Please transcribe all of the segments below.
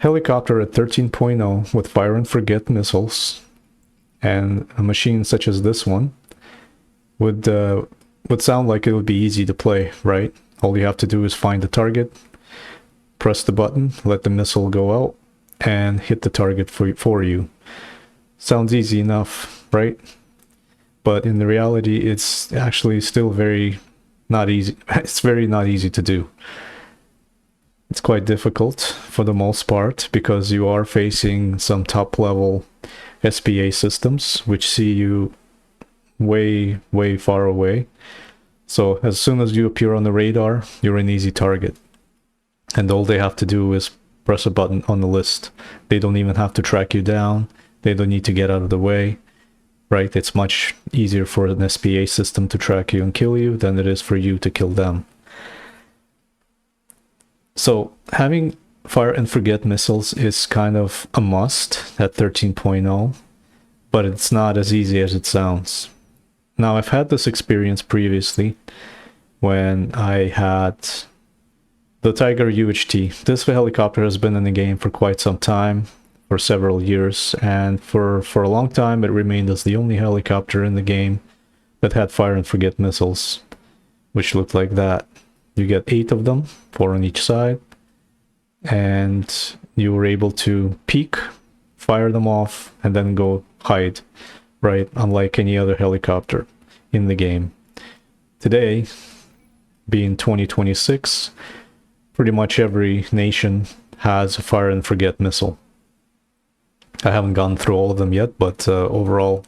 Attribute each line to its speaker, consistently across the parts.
Speaker 1: Helicopter at 13.0 with fire and forget missiles and a machine such as this one would sound like it would be easy to play, right? All you have to do is find the target, press the button, let the missile go out, and hit the target for you. Sounds easy enough, right? But in the reality, it's actually still very not easy. It's very not easy to do. It's quite difficult for the most part because you are facing some top level SPA systems which see you way far away. So as soon as you appear on the radar, you're an easy target. And all they have to do is press a button on the list. They don't even have to track you down. They don't need to get out of the way, right? It's much easier for an SPA system to track you and kill you than it is for you to kill them. So having fire and forget missiles is kind of a must at 13.0, but it's not as easy as it sounds. Now, I've had this experience previously when I had the Tiger UHT. This helicopter has been in the game for quite some time, for several years, and for a long time it remained as the only helicopter in the game that had fire and forget missiles, which looked like that. You get 8 of them, 4 on each side, and you were able to peek, fire them off, and then go hide, right? Unlike any other helicopter in the game. Today, being 2026, pretty much every nation has a fire and forget missile. I haven't gone through all of them yet, but overall,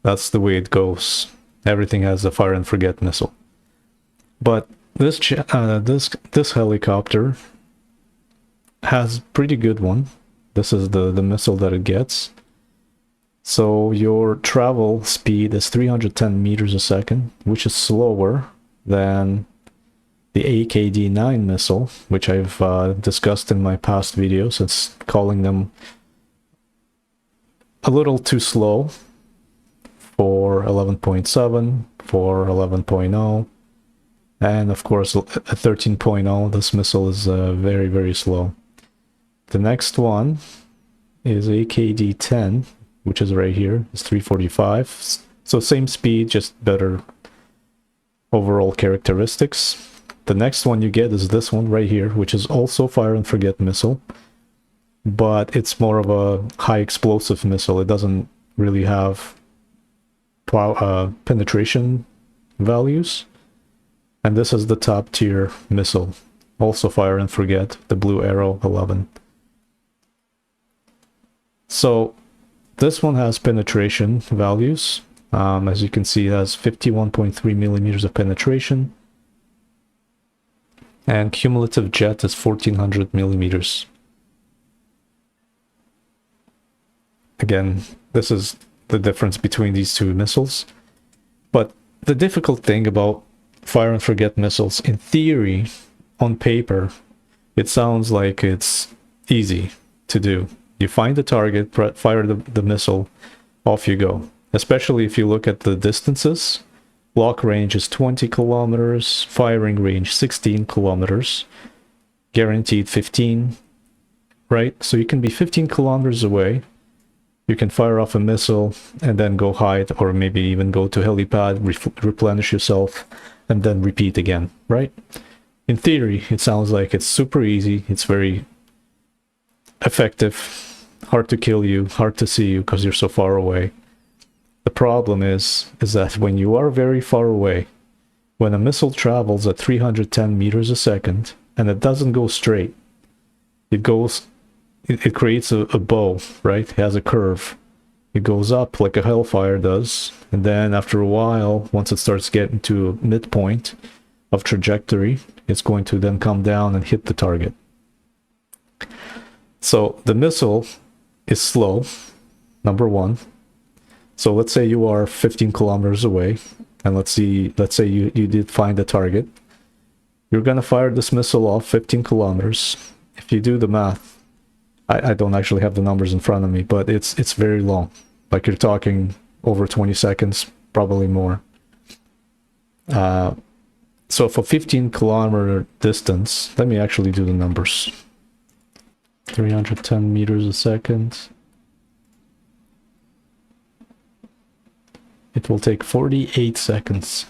Speaker 1: that's the way it goes. Everything has a fire and forget missile. But this helicopter has a pretty good one. This is the missile that it gets. So your travel speed is 310 meters a second, which is slower than the AKD-9 missile, which I've discussed in my past videos. It's calling them a little too slow for 11.7, for 11.0, and of course at 13.0 this missile is very slow. The next one is AKD-10, which is right here. It's 345. So same speed, just better overall characteristics. The next one you get is this one right here, which is also fire and forget missile, but it's more of a high explosive missile. It doesn't really have penetration values. And this is the top tier missile, also fire and forget, the blue arrow 11. So this one has penetration values. As you can see, it has 51.3 millimeters of penetration. And cumulative jet is 1400 millimeters. Again, this is the difference between these two missiles. But the difficult thing about fire and forget missiles, in theory, on paper, it sounds like it's easy to do. You find the target, fire the missile, off you go. Especially if you look at the distances. Lock range is 20 kilometers, firing range 16 kilometers, guaranteed 15, right? So you can be 15 kilometers away. You can fire off a missile and then go hide, or maybe even go to helipad, replenish yourself, and then repeat again, right? In theory, it sounds like it's super easy. It's very effective, hard to kill you, hard to see you because you're so far away. The problem is that when you are very far away, when a missile travels at 310 meters a second and it doesn't go straight, it creates a bow, right? It has a curve. It goes up like a Hellfire does, and then after a while, once it starts getting to a midpoint of trajectory, it's going to then come down and hit the target. So the missile is slow, number one. So let's say you are 15 kilometers away, and let's say you did find the target. You're gonna fire this missile off 15 kilometers. If you do the math, I don't actually have the numbers in front of me, but it's very long. Like you're talking over 20 seconds, probably more. So for 15 kilometer distance, let me actually do the numbers. 310 meters a second. It will take 48 seconds.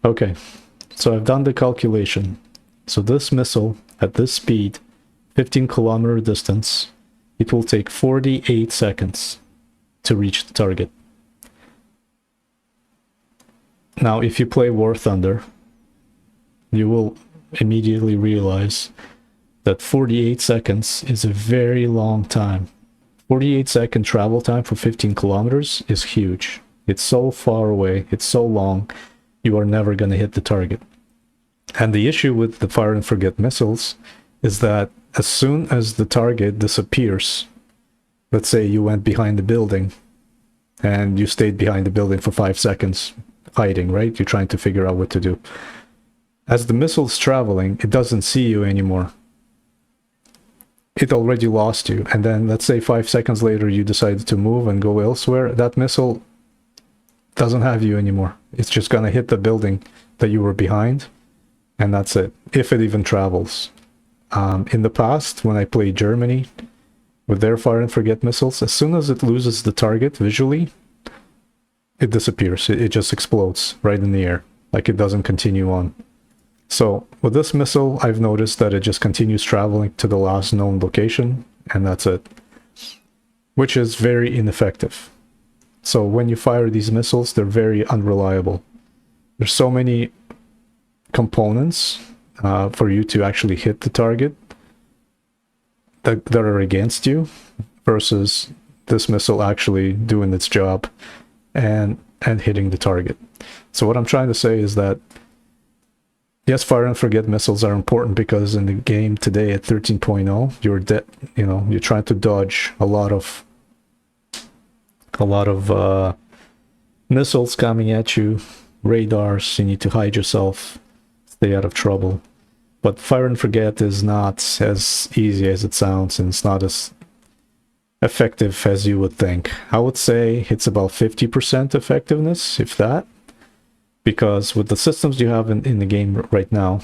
Speaker 1: Okay, so I've done the calculation. So this missile, at this speed, 15-kilometer distance, it will take 48 seconds to reach the target. Now, if you play War Thunder, you will immediately realize that 48 seconds is a very long time. 48-second travel time for 15 kilometers is huge. It's so far away, it's so long, you are never going to hit the target. And the issue with the fire and forget missiles is that as soon as the target disappears, let's say you went behind the building and you stayed behind the building for 5 seconds hiding, right? You're trying to figure out what to do. As the missile's traveling, it doesn't see you anymore. It already lost you. And then let's say 5 seconds later you decided to move and go elsewhere. That missile doesn't have you anymore. It's just gonna hit the building that you were behind, and that's it, if it even travels. In the past, when I played Germany with their fire and forget missiles, as soon as it loses the target visually, it disappears. It just explodes right in the air, like it doesn't continue on. So with this missile, I've noticed that it just continues traveling to the last known location, and that's it, which is very ineffective. So when you fire these missiles, they're very unreliable. There's so many components for you to actually hit the target that are against you, versus this missile actually doing its job and hitting the target. So what I'm trying to say is that yes, fire and forget missiles are important because in the game today at 13.0, you're trying to dodge a lot of missiles coming at you, radars. You need to hide yourself, stay out of trouble. But fire and forget is not as easy as it sounds, and it's not as effective as you would think. I would say it's about 50% effectiveness, if that, because with the systems you have in the game right now,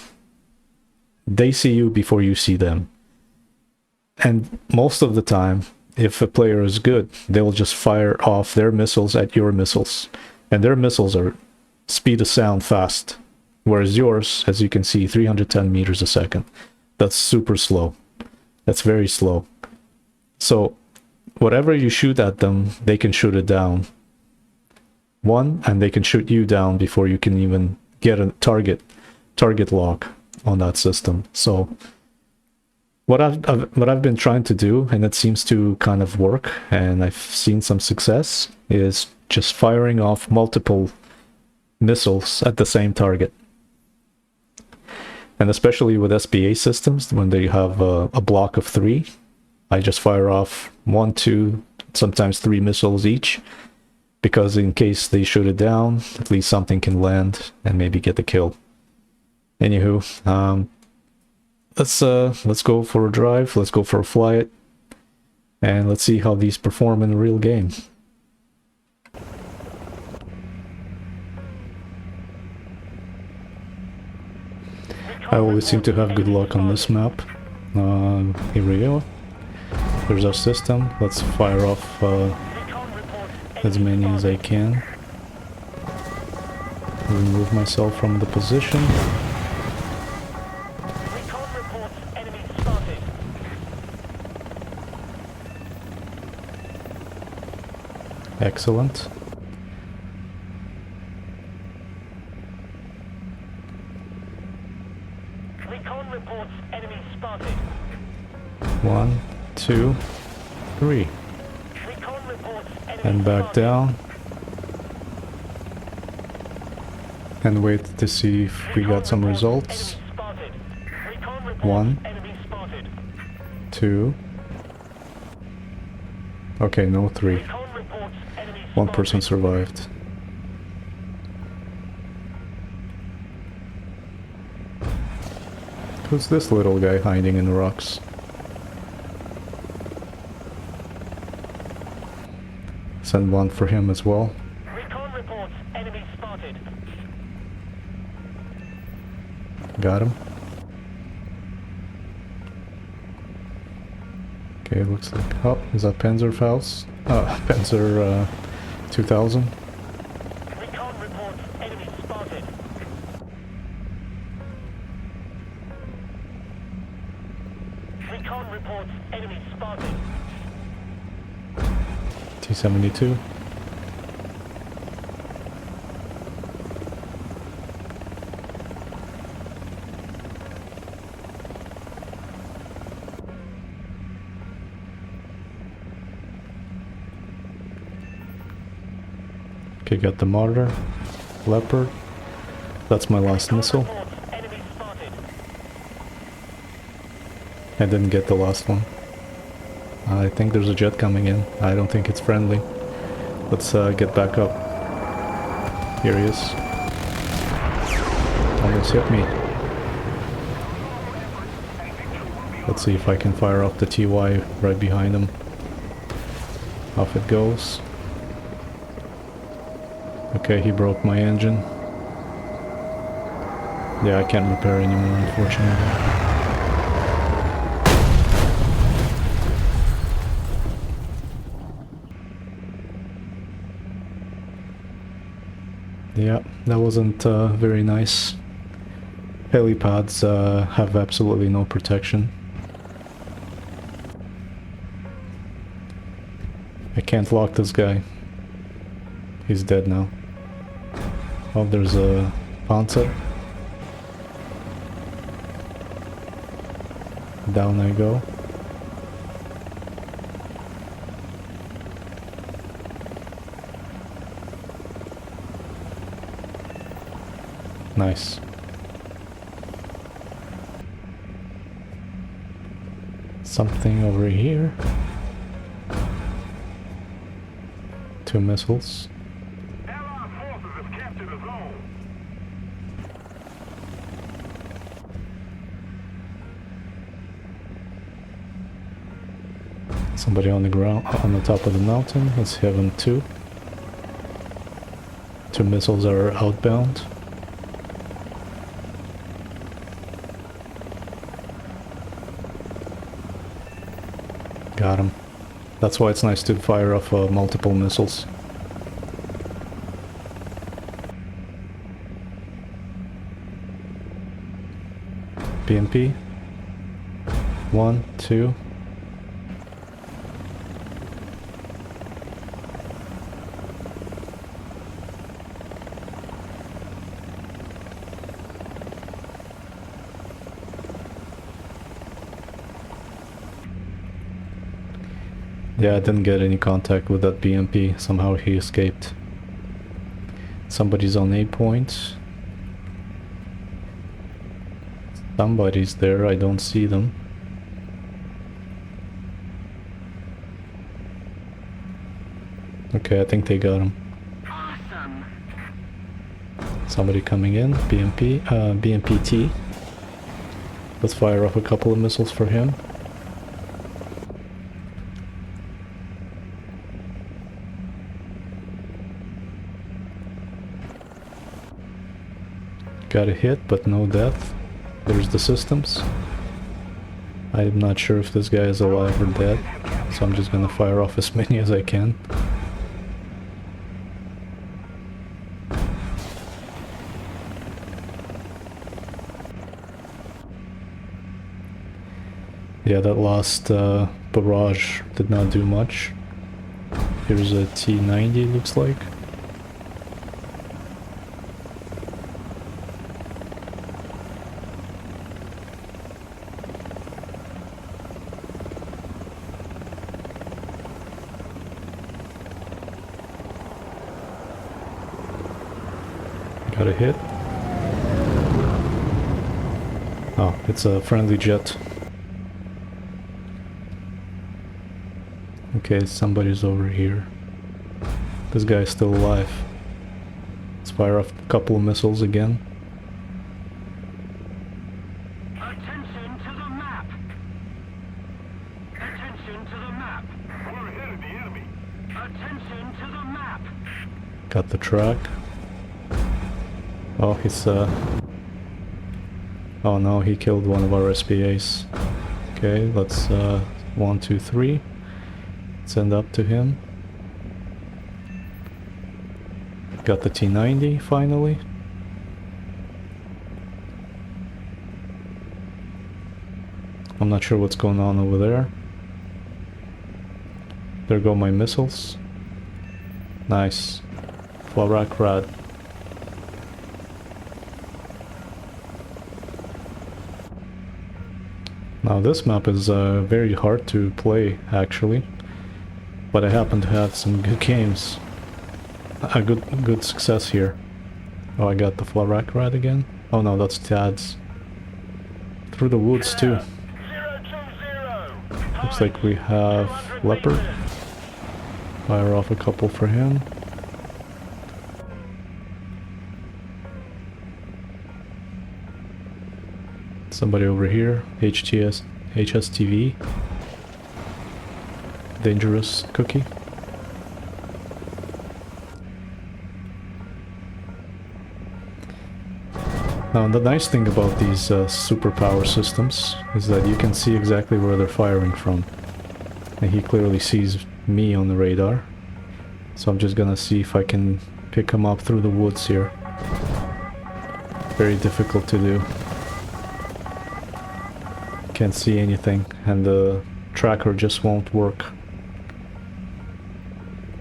Speaker 1: they see you before you see them. And most of the time, if a player is good, they'll just fire off their missiles at your missiles. And their missiles are speed of sound fast. Whereas yours, as you can see, 310 meters a second. That's super slow. That's very slow. So whatever you shoot at them, they can shoot it down. And they can shoot you down before you can even get a target lock on that system. So what I've been trying to do, and it seems to kind of work, and I've seen some success, is just firing off multiple missiles at the same target. And especially with SBA systems, when they have a block of 3, I just fire off 1, 2, sometimes 3 missiles each, because in case they shoot it down, at least something can land and maybe get the kill. Anywho, let's go for a drive, let's go for a flight, and let's see how these perform in a real game. I always seem to have good luck on this map. Here we go. There's our system. Let's fire off as many as I can. Remove myself from the position. Excellent.
Speaker 2: Recon reports enemy spotted.
Speaker 1: 1, 2, 3.
Speaker 2: Recon reports enemy
Speaker 1: And back
Speaker 2: spotted.
Speaker 1: down. And wait to see if we got some results. 1, 2. Okay, no 3. One person survived. Who's this little guy hiding in the rocks? Send one for him as well.
Speaker 2: Recon reports enemy spotted.
Speaker 1: Got him. Okay, looks like... Oh, is that Panzerfaust? Panzer 2000.
Speaker 2: Recon reports enemy spotted. Recon reports enemy spotted.
Speaker 1: T-72. Okay, got the mortar. Leopard. That's my last
Speaker 2: Recon
Speaker 1: missile.
Speaker 2: reports enemy spotted.
Speaker 1: I didn't get the last one. I think there's a jet coming in. I don't think it's friendly. Let's get back up. Here he is. Almost hit me. Let's see if I can fire off the TY right behind him. Off it goes. Okay, he broke my engine. Yeah, I can't repair anymore, unfortunately. Yeah, that wasn't very nice. Helipads have absolutely no protection. I can't lock this guy. He's dead now. Oh, there's a Panzer. Down I go. Nice. Something over here. 2 missiles.
Speaker 3: Allied forces have captured the zone.
Speaker 1: Somebody on the ground, on the top of the mountain. Let's have him 2. 2 missiles are outbound. Got him. That's why it's nice to fire off multiple missiles. BMP. 1, 2. Yeah, I didn't get any contact with that BMP. Somehow he escaped. Somebody's on A point. Somebody's there, I don't see them. Okay, I think they got him.
Speaker 2: Awesome.
Speaker 1: Somebody coming in. BMPT. Let's fire off a couple of missiles for him. Got a hit, but no death. There's the systems. I'm not sure if this guy is alive or dead, so I'm just gonna fire off as many as I can. Yeah, that last barrage did not do much. Here's a T-90, looks like. Got a hit. Oh, it's a friendly jet. Okay, somebody's over here. This guy's still alive. Let's fire off a couple of missiles again.
Speaker 2: Attention to the map. Attention to the map.
Speaker 3: We're ahead of the enemy.
Speaker 2: Attention to the map.
Speaker 1: Got the track. Oh, he's oh no, he killed one of our SPAs. Okay, let's 1, 2, 3. Send up to him. Got the T-90 finally. I'm not sure what's going on over there. There go my missiles. Nice. Flak rad. Now this map is very hard to play actually, but I happen to have some good games. A good success here. Oh, I got the Flak rad again. Oh no, that's Tad's. Through the woods too.
Speaker 3: 020.
Speaker 1: Looks like we have Leopard. Fire off a couple for him. Somebody over here. HSTV. Dangerous cookie. Now the nice thing about these superpower systems is that you can see exactly where they're firing from. And he clearly sees me on the radar. So I'm just gonna see if I can pick him up through the woods here. Very difficult to do. Can't see anything and the tracker just won't work.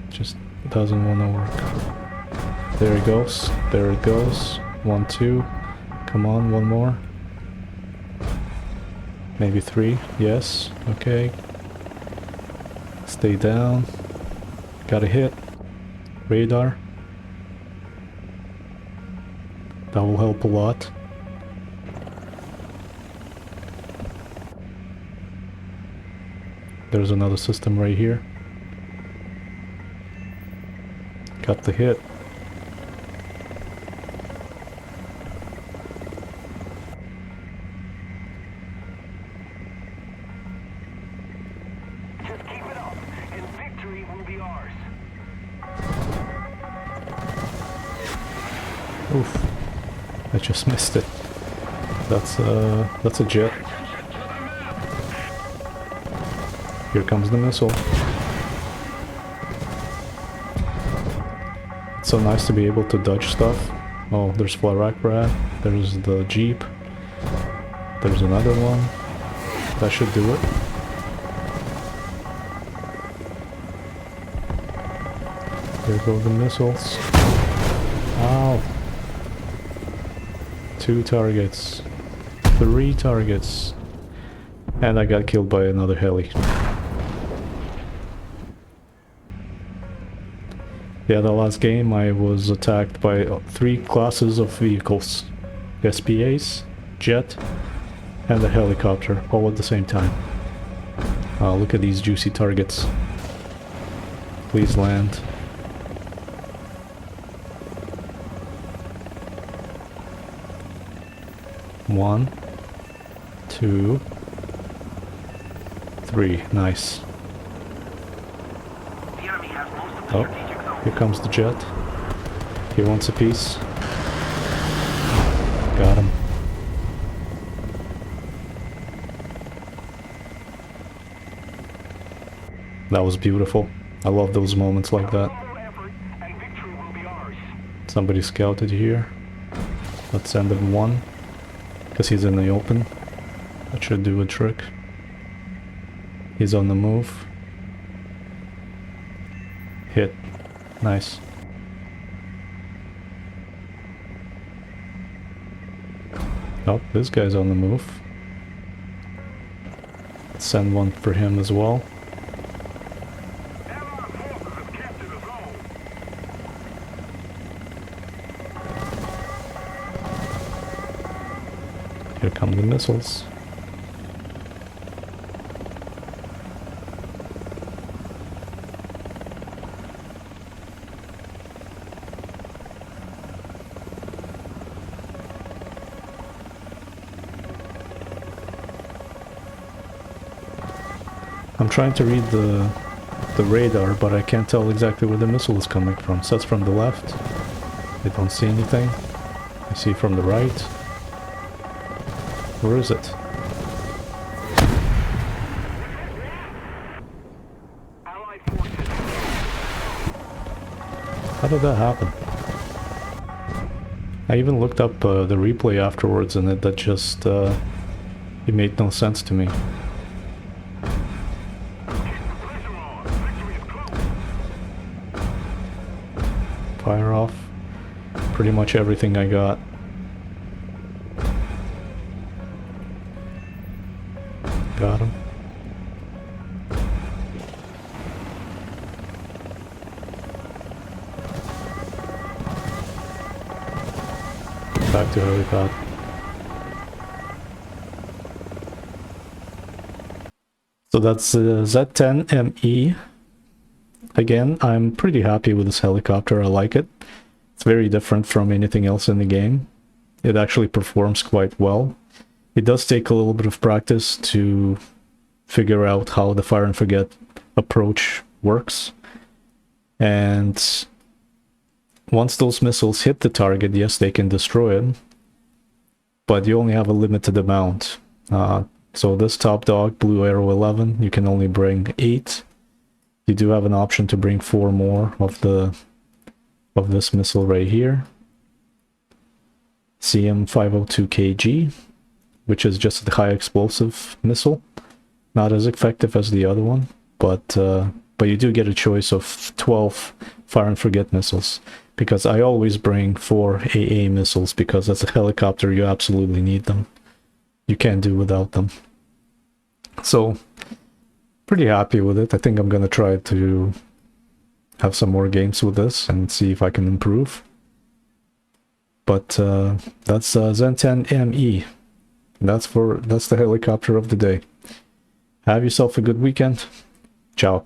Speaker 1: Just doesn't want to work. There it goes. There it goes. 1, 2. Come on, one more. Maybe 3. Yes. Okay. Stay down. Got a hit. Radar. That will help a lot. There's another system right here. Got the hit.
Speaker 3: Just keep it up, and victory will be ours.
Speaker 1: Oof. I just missed it. That's a jet. Here comes the missile. It's so nice to be able to dodge stuff. Oh, there's Flak rad. There's the Jeep. There's another one. That should do it. There go the missiles. Ow. 2 targets. 3 targets. And I got killed by another heli. Yeah, the last game I was attacked by 3 classes of vehicles. SPAs, jet, and a helicopter, all at the same time. Look at these juicy targets. Please land. One, 2, 3. Nice.
Speaker 2: The enemy has most of the
Speaker 1: Oh,
Speaker 2: strategic zone.
Speaker 1: here comes the jet. He wants a piece. Got him. That was beautiful. I love those moments like that.
Speaker 3: Solo effort, and victory will be ours.
Speaker 1: Somebody scouted here. Let's send him 1. Because he's in the open. That should do a trick. He's on the move. Hit. Nice. Oh, this guy's on the move. Let's send 1 for him as well.
Speaker 3: Allied forces have captured the zone.
Speaker 1: Here come the missiles. I'm trying to read the radar, but I can't tell exactly where the missile is coming from. It says from the left. I don't see anything. I see from the right. Where is it? How did that happen? I even looked up the replay afterwards and that just, it made no sense to me.
Speaker 3: Pressure on. Victory is close.
Speaker 1: Fire off pretty much everything I got. Got him. Back to helipad. So that's Z-10ME. Again, I'm pretty happy with this helicopter. I like it. It's very different from anything else in the game. It actually performs quite well. It does take a little bit of practice to figure out how the fire and forget approach works. And once those missiles hit the target, yes, they can destroy it, but you only have a limited amount. So this top dog, Blue Arrow 11, you can only bring 8. You do have an option to bring 4 more of this missile right here. CM502KG, which is just a high explosive missile, not as effective as the other one, but you do get a choice of 12 fire and forget missiles, because I always bring 4 AA missiles, because as a helicopter you absolutely need them. You can't do without them. So pretty happy with it. I think I'm gonna try to have some more games with this and see if I can improve. But that's Z-10ME. That's the helicopter of the day. Have yourself a good weekend. Ciao.